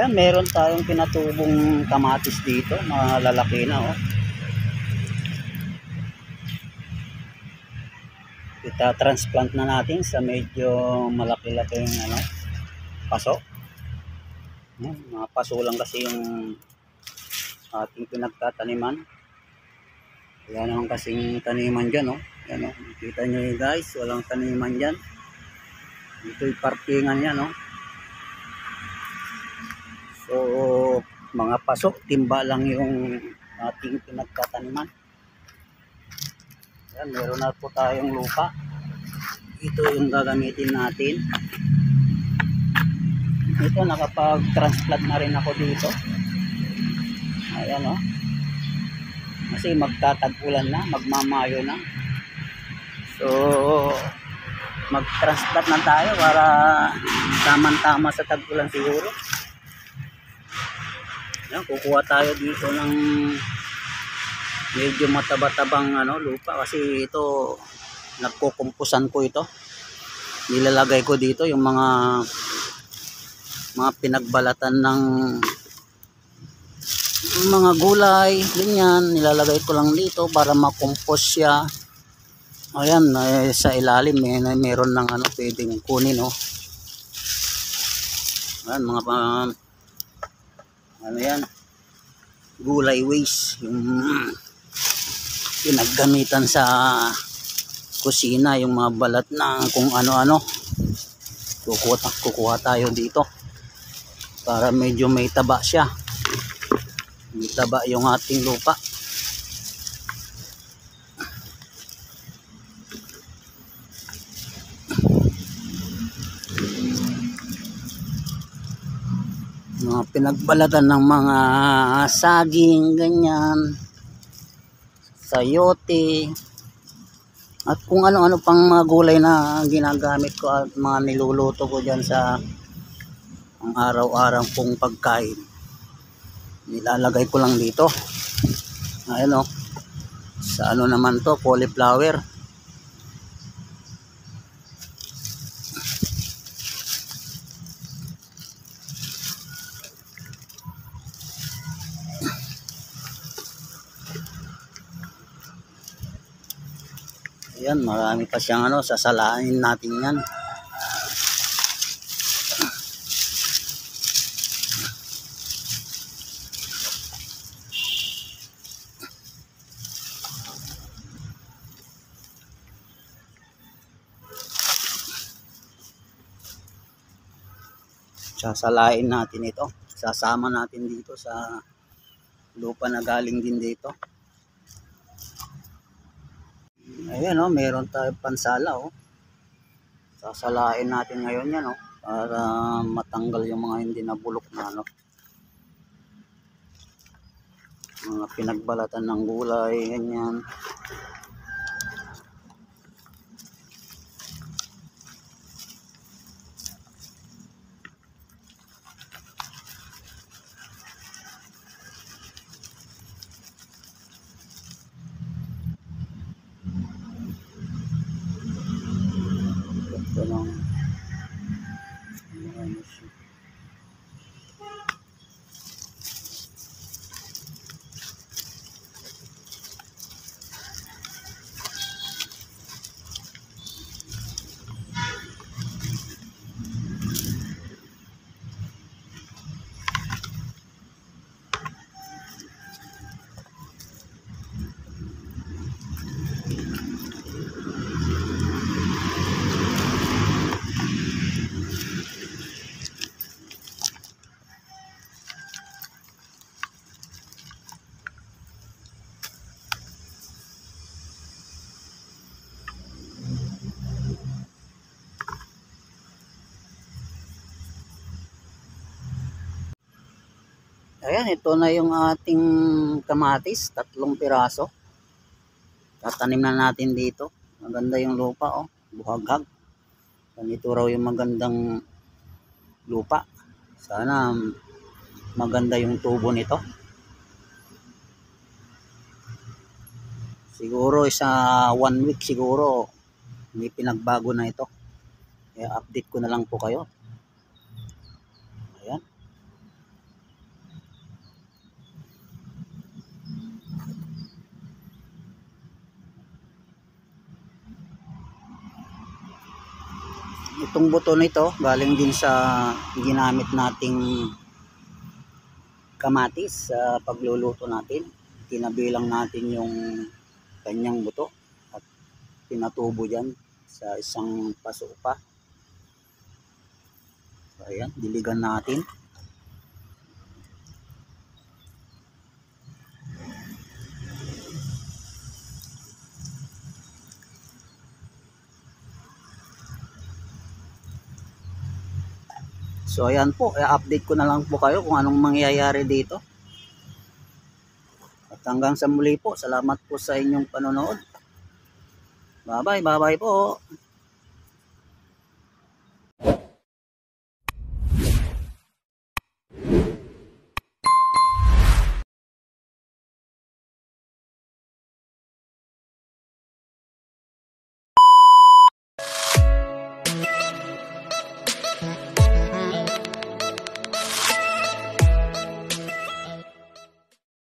Ayan, meron tayong pinatubong kamatis dito, malalaki na oh. Ita-transplant na natin sa medyo malaki-laking paso. Mga paso lang kasi yung ating pinagtataniman. Wala naman kasing taniman dyan oh. Ayan, oh. Kita nyo guys, walang taniman dyan. Ito'y parkingan yan oh. So mga paso, timba lang yung ating pinagtataniman. Ayan, meron na po tayong lupa. Ito yung gagamitin natin. Ito, nakapag-transplant na rin ako dito. Ayan o. Kasi magtatag-ulan na, magmamayo na. So mag-transplant na tayo para tamang-tama sa tag-ulan siguro. Ayan, kukuha tayo dito ng medyo mataba-tabang lupa kasi ito nagkukumpusan ko ito. Nilalagay ko dito yung mga pinagbalatan ng mga gulay, ganyan, nilalagay ko lang dito para makumpos siya. Ayan, sa ilalim meron ng pwedeng kunin oh. Ayan, mga yan, gulay waste, yung pinaggamitan sa kusina, yung mga balat na kung ano-ano. Kukuha tayo dito para medyo may taba siya, may taba yung ating lupa. Mga pinagbalatan ng mga saging, ganyan, sayote, at kung ano-ano pang mga gulay na ginagamit ko at mga niluluto ko dyan sa ang araw-araw pong pagkain. Nilalagay ko lang dito. Ayan o. Sa naman to, cauliflower. Ayan, marami pa siyang sasalain natin yan. Sasalain natin ito. Sasama natin dito sa lupa na galing din dito. Ayan o, meron tayong pansala o. Sasalain natin ngayon yan o, para matanggal yung mga hindi nabulok na mga pinagbalatan ng gulay, ganyan. Ito lang. Ayan, ito na yung ating kamatis, 3 piraso. Tatanim na natin dito. Maganda yung lupa oh, buhaghag. Ganito raw yung magandang lupa. Sana maganda yung tubo nito. Siguro sa 1 week siguro may pinagbago na ito. Kaya update ko na lang po kayo. Ayan. itong buto nito galing din sa ginamit nating kamatis sa pagluluto natin. Tinabilang natin yung kanyang buto at pinatubo dyan sa isang paso pa. So, ayan, diligan natin. So ayan po, i-update ko na lang po kayo kung anong mangyayari dito. At hanggang sa muli po, salamat po sa inyong panonood. Bye bye po.